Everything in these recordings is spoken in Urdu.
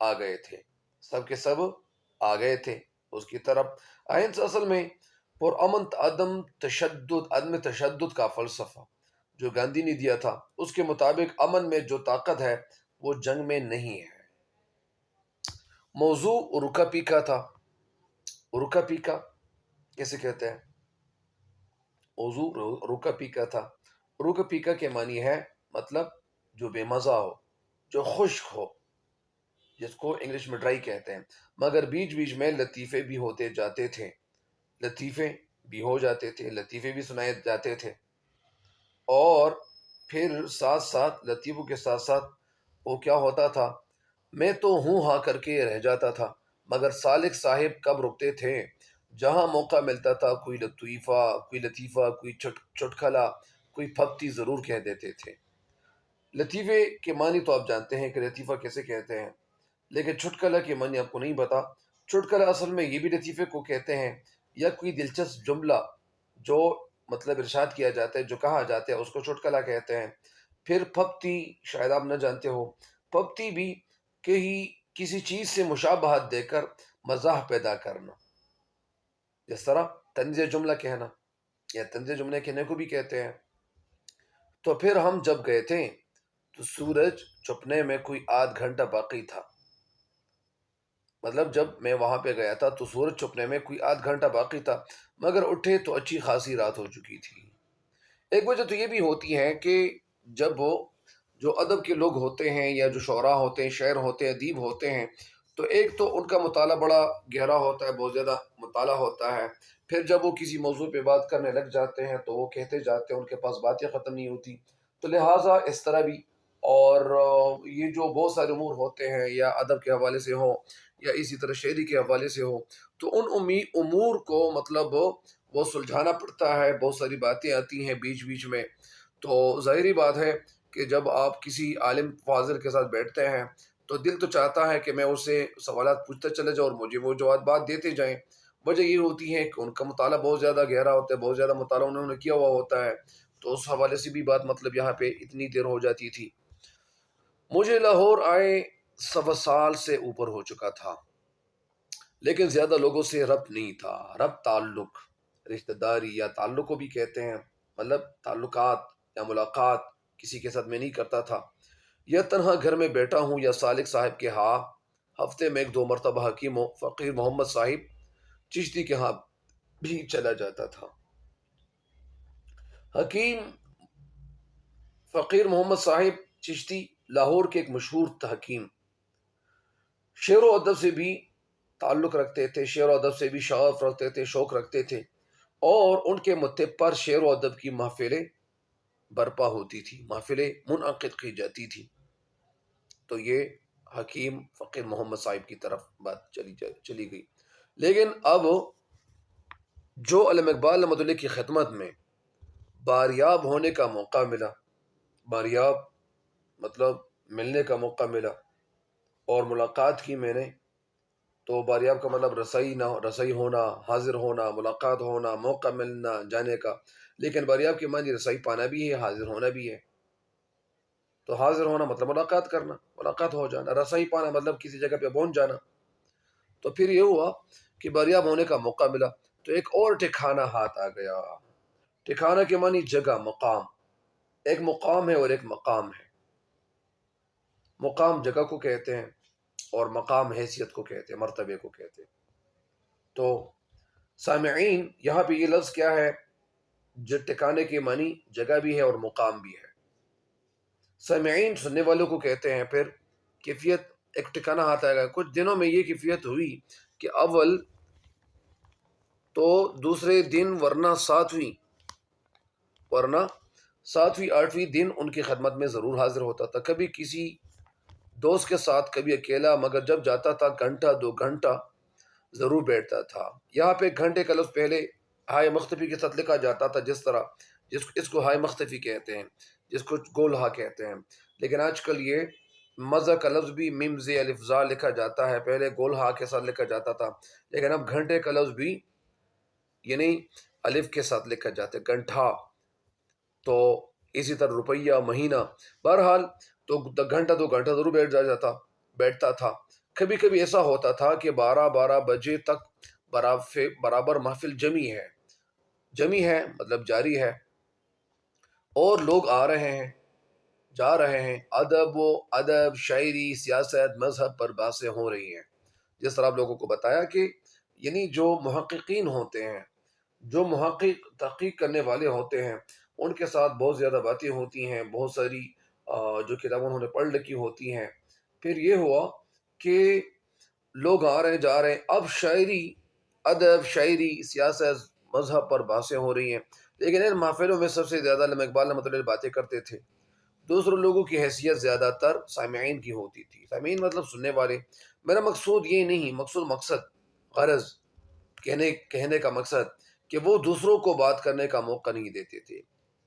آ گئے تھے، سب کے سب آ گئے تھے اس کی طرف۔ آئنس اصل میں پرامن عدم تشدد کا فلسفہ جو گاندھی نے دیا تھا، اس کے مطابق امن میں جو طاقت ہے وہ جنگ میں نہیں ہے۔ موضوع رکا پیکا تھا۔ رکا پیکا کیسے کہتے ہیں؟ موضوع رکا پیکا تھا۔ رکا پیکا کے معنی ہے مطلب جو بے مزہ ہو، جو خشک ہو، جس کو انگلش میں ڈرائی کہتے ہیں، مگر بیچ بیچ میں لطیفے بھی ہوتے جاتے تھے، لطیفے بھی ہو جاتے تھے، لطیفے بھی سنائے جاتے تھے، اور پھر ساتھ ساتھ لطیفوں کے ساتھ ساتھ وہ کیا ہوتا تھا، میں تو ہوں ہاں کر کے رہ جاتا تھا، مگر سالک صاحب کب رکتے تھے؟ جہاں موقع ملتا تھا کوئی لطیفہ، کوئی چٹکلا، کوئی پھپتی ضرور کہہ دیتے تھے۔ لطیفے کے معنی تو آپ جانتے ہیں کہ لطیفہ کیسے کہتے ہیں، لیکن چٹکلا کے معنی آپ کو نہیں پتا۔ چٹکلا اصل میں یہ بھی لطیفے کو کہتے ہیں، یا کوئی دلچسپ جملہ جو مطلب ارشاد کیا جاتا ہے، جو کہا جاتا ہے، اس کو چٹکلا کہتے ہیں۔ پھر پھپتی شاید آپ نہ جانتے ہو، پھپتی بھی کسی چیز سے مشابہت دے کر مزاح پیدا کرنا، جس طرح طنز جملہ کہنا یا طنز جملے کہنے کو بھی کہتے ہیں۔ تو پھر ہم جب گئے تھے تو سورج چھپنے میں کوئی آدھ گھنٹہ باقی تھا، مطلب جب میں وہاں پہ گیا تھا تو سورج چھپنے میں کوئی آدھ گھنٹہ باقی تھا، مگر اٹھے تو اچھی خاصی رات ہو چکی تھی۔ ایک وجہ تو یہ بھی ہوتی ہے کہ جب وہ جو ادب کے لوگ ہوتے ہیں یا جو شعراء ہوتے ہیں، شاعر ہوتے ہیں، ادیب ہوتے ہیں، تو ایک تو ان کا مطالعہ بڑا گہرا ہوتا ہے، بہت زیادہ مطالعہ ہوتا ہے، پھر جب وہ کسی موضوع پہ بات کرنے لگ جاتے ہیں تو وہ کہتے جاتے ہیں، ان کے پاس باتیں ختم نہیں ہوتی، تو لہٰذا اس طرح بھی، اور یہ جو بہت سارے امور ہوتے ہیں یا ادب کے حوالے سے ہوں یا اسی طرح شاعری کے حوالے سے ہو، تو ان امور کو مطلب وہ سلجھانا پڑتا ہے، بہت ساری باتیں آتی ہیں بیچ بیچ میں، تو ظاہری بات ہے کہ جب آپ کسی عالم فاضل کے ساتھ بیٹھتے ہیں تو دل تو چاہتا ہے کہ میں اسے سوالات پوچھتا چلے جاؤں اور مجھے وہ جوابات دیتے جائیں۔ وجہ یہ ہوتی ہے کہ ان کا مطالعہ بہت زیادہ گہرا ہوتا ہے، بہت زیادہ مطالعہ انہوں نے کیا ہوا ہوتا ہے، تو اس حوالے سے بھی بات مطلب یہاں پہ اتنی دیر ہو جاتی تھی۔ مجھے لاہور آئے 1.25 سال سے اوپر ہو چکا تھا، لیکن زیادہ لوگوں سے ربط نہیں تھا۔ ربط تعلق، رشتہ داری یا تعلق کو بھی کہتے ہیں، مطلب تعلقات یا ملاقات کسی کے ساتھ میں نہیں کرتا تھا۔ یا تنہا گھر میں بیٹھا ہوں یا سالک صاحب کے ہاں ہفتے میں 1-2 مرتبہ حکیم فقیر محمد صاحب چشتی کے ہاں بھی چلا جاتا تھا۔ حکیم فقیر محمد صاحب چشتی لاہور کے ایک مشہور حکیم، شعر و ادب سے بھی تعلق رکھتے تھے، شعر و ادب سے بھی شغف رکھتے تھے، شوق رکھتے تھے، اور ان کے متن پر شعر و ادب کی محفلیں برپا ہوتی تھی، محفلیں منعقد کی جاتی تھی۔ تو یہ حکیم فقیر محمد صاحب کی طرف بات چلی گئی۔ لیکن اب جو علامہ اقبال رحمۃ اللہ کی خدمت میں باریاب ہونے کا موقع ملا، باریاب مطلب ملنے کا موقع ملا اور ملاقات کی میں نے، تو باریاب کا مطلب رسائی ہونا، حاضر ہونا، ملاقات ہونا، موقع ملنا جانے کا، لیکن باریاب کے معنی رسائی پانا بھی ہے، حاضر ہونا بھی ہے۔ تو حاضر ہونا مطلب ملاقات کرنا، ملاقات ہو جانا، رسائی پانا مطلب کسی جگہ پہ پہنچ جانا۔ تو پھر یہ ہوا کہ باریاب ہونے کا موقع ملا تو ایک اور ٹھکانہ ہاتھ آ گیا۔ ٹھکانہ کے معنی جگہ، مقام، ایک مقام ہے اور ایک مقام ہے۔ مقام جگہ کو کہتے ہیں اور مقام حیثیت کو کہتے ہیں، مرتبے کو کہتے ہیں۔ تو سامعین یہاں پہ یہ لفظ کیا ہے؟ جو ٹھکانے کے معنی جگہ بھی ہے اور مقام بھی ہے۔ سامعین سننے والوں کو کہتے ہیں۔ پھر کیفیت، ایک ٹھکانہ ہاتھ آئے گا۔ کچھ دنوں میں یہ کیفیت ہوئی کہ اول تو دوسرے دن ورنہ ساتویں آٹھویں دن ان کی خدمت میں ضرور حاضر ہوتا تھا، کبھی کسی دوست کے ساتھ، کبھی اکیلا، مگر جب جاتا تھا 1-2 گھنٹہ ضرور بیٹھتا تھا۔ یہاں پہ 1 گھنٹے کا لفظ پہلے ہائے مختفی کے ساتھ لکھا جاتا تھا، جس طرح اس کو ہائے مختفی کہتے ہیں، جس کو گول ہا کہتے ہیں، لیکن آج کل یہ مزہ کا لفظ بھی میم زی الف زا لکھا جاتا ہے، پہلے گول ہا کے ساتھ لکھا جاتا تھا، لیکن اب گھنٹے کا لفظ بھی یعنی الف کے ساتھ لکھا جاتا ہے، گھنٹہ، تو اسی طرح روپیہ، مہینہ، بہرحال تو 1-2 گھنٹہ ضرور بیٹھتا تھا۔ کبھی کبھی ایسا ہوتا تھا کہ 12 بجے تک برابر محفل جمی ہے مطلب جاری ہے، اور لوگ آ رہے ہیں جا رہے ہیں، ادب شاعری سیاست مذہب پر باتیں ہو رہی ہیں۔ جس طرح آپ لوگوں کو بتایا کہ یعنی جو محققین ہوتے ہیں، جو محقق تحقیق کرنے والے ہوتے ہیں، ان کے ساتھ بہت زیادہ باتیں ہوتی ہیں، بہت ساری جو کتابیں انہوں نے پڑھ لکھی ہوتی ہیں۔ پھر یہ ہوا کہ لوگ آ رہے ہیں جا رہے ہیں، اب ادب شاعری سیاست مذہب پر باتیں ہو رہی ہیں، لیکن ان محفلوں میں سب سے زیادہ علامہ اقبال رحمۃ اللہ علیہ باتیں کرتے تھے۔ دوسرے لوگوں کی حیثیت زیادہ تر سامعین کی ہوتی تھی۔ سامعین مطلب سننے والے۔ میرا مقصود یہ نہیں، مقصد غرض کہنے کا مقصد کہ وہ دوسروں کو بات کرنے کا موقع نہیں دیتے تھے۔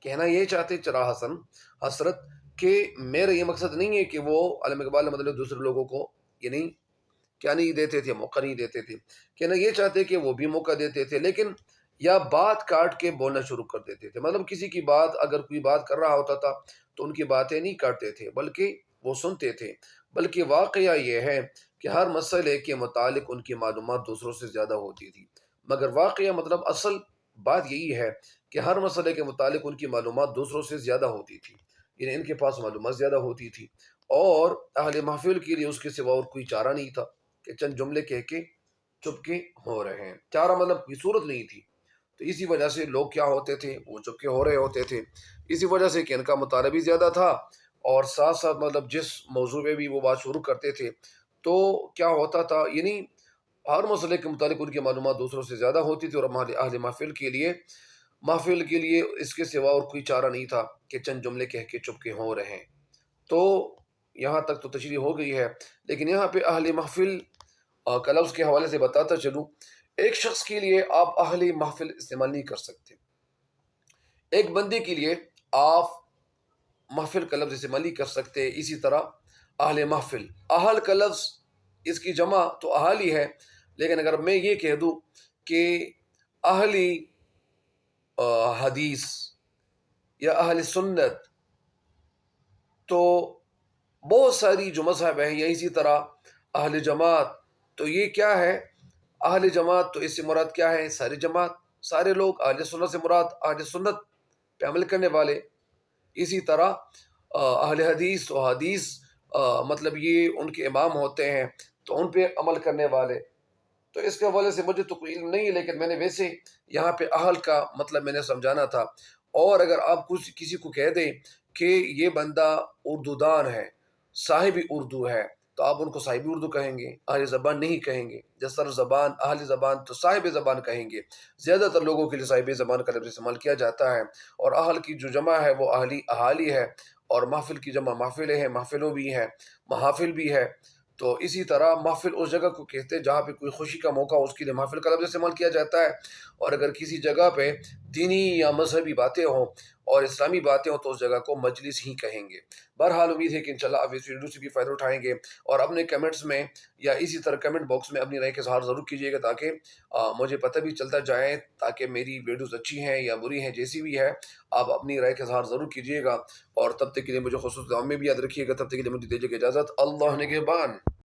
کہنا یہ چاہتے چرا حسن حسرت کہ میرا یہ مقصد نہیں ہے کہ وہ علامہ اقبال مطلب دوسرے لوگوں کو یعنی کیا نہیں دیتے تھے، موقع نہیں دیتے تھے۔ کہنا یہ چاہتے کہ وہ بھی موقع دیتے تھے، لیکن یا بات کاٹ کے بولنا شروع کر دیتے تھے۔ مطلب کسی کی بات اگر کوئی بات کر رہا ہوتا تھا تو ان کی باتیں نہیں کاٹتے تھے بلکہ وہ سنتے تھے۔ بلکہ واقعہ یہ ہے کہ ہر مسئلے کے متعلق ان کی معلومات دوسروں سے زیادہ ہوتی تھی۔ مگر واقعہ مطلب اصل بات یہی ہے کہ ہر مسئلے کے متعلق ان کی معلومات دوسروں سے زیادہ ہوتی تھی، یعنی ان کے پاس معلومات زیادہ ہوتی تھی، اور اہل محفل کے لیے اس کے سوا اور کوئی چارہ نہیں تھا کہ چند جملے کہہ کے چپکے ہو رہے ہیں۔ چارہ مطلب کوئی صورت نہیں تھی۔ تو اسی وجہ سے لوگ کیا ہوتے تھے، وہ چپکے ہو رہے ہوتے تھے، اسی وجہ سے کہ ان کا مطالعہ بھی زیادہ تھا، اور ساتھ ساتھ مطلب جس موضوع پہ بھی وہ بات شروع کرتے تھے تو کیا ہوتا تھا، یعنی ہر مسئلے کے متعلق ان کی معلومات دوسروں سے زیادہ ہوتی تھی، اور اہل محفل کے لیے اس کے سوا اور کوئی چارہ نہیں تھا کہ چند جملے کہہ کے چپکے ہو رہے ہیں۔ تو یہاں تک تو تشریح ہو گئی ہے، لیکن یہاں پہ اہل محفل کا لفظ کے حوالے سے بتاتا چلوں۔ ایک شخص کے لیے آپ اہل محفل استعمال نہیں کر سکتے، ایک بندے کے لیے آپ محفل کا لفظ استعمال نہیں کر سکتے۔ اسی طرح اہل محفل، اہل کا لفظ اس کی جمع تو اہل ہی ہے، لیکن اگر میں یہ کہہ دوں کہ اہل حدیث یا اہل سنت، تو بہت ساری جو مذہب ہیں، یا اسی طرح اہل جماعت، تو یہ کیا ہے؟ اہل جماعت تو اس سے مراد کیا ہے؟ ساری جماعت، سارے لوگ۔ اہل سنت سے مراد اہل سنت پہ عمل کرنے والے۔ اسی طرح اہل حدیث و حدیث مطلب یہ ان کے امام ہوتے ہیں تو ان پہ عمل کرنے والے۔ تو اس کے حوالے سے مجھے تو کوئی علم نہیں ہے، لیکن میں نے ویسے یہاں پہ اہل کا مطلب میں نے سمجھانا تھا۔ اور اگر آپ کسی کو کہہ دیں کہ یہ بندہ اردو دان ہے، صاحب اردو ہے، تو آپ ان کو صاحب اردو کہیں گے، اہل زبان نہیں کہیں گے۔ جس طرح اہل زبان تو صاحب زبان کہیں گے۔ زیادہ تر لوگوں کے لیے صاحب زبان کا لفظ استعمال کیا جاتا ہے، اور اہل کی جو جمع ہے وہ اہالی ہے، اور محفل کی جمع محفلیں ہیں، محفلوں بھی ہیں، محافل بھی ہے۔ تو اسی طرح محفل اس جگہ کو کہتے ہیں جہاں پہ کوئی خوشی کا موقع ہو، اس کے لیے محفل کا لفظ استعمال کیا جاتا ہے۔ اور اگر کسی جگہ پہ دینی یا مذہبی باتیں ہوں اور اسلامی باتیں ہوں تو اس جگہ کو مجلس ہی کہیں گے۔ بہرحال امید ہے کہ انشاءاللہ آپ اس ویڈیو سے بھی فائدہ اٹھائیں گے، اور اپنے کمنٹس میں یا اسی طرح کمنٹ باکس میں اپنی رائے کا اظہار ضرور کیجیے گا، تاکہ مجھے پتہ بھی چلتا جائے، تاکہ میری ویڈیوز اچھی ہیں یا بری ہیں، جیسی بھی ہے آپ اپنی رائے کا اظہار ضرور کیجیے گا۔ اور تب تک کے لیے مجھے خصوص دعا میں بھی یاد رکھیے گا۔ تب تک کے لیے مجھے دیجیے گا اجازت۔ اللہ نگہبان۔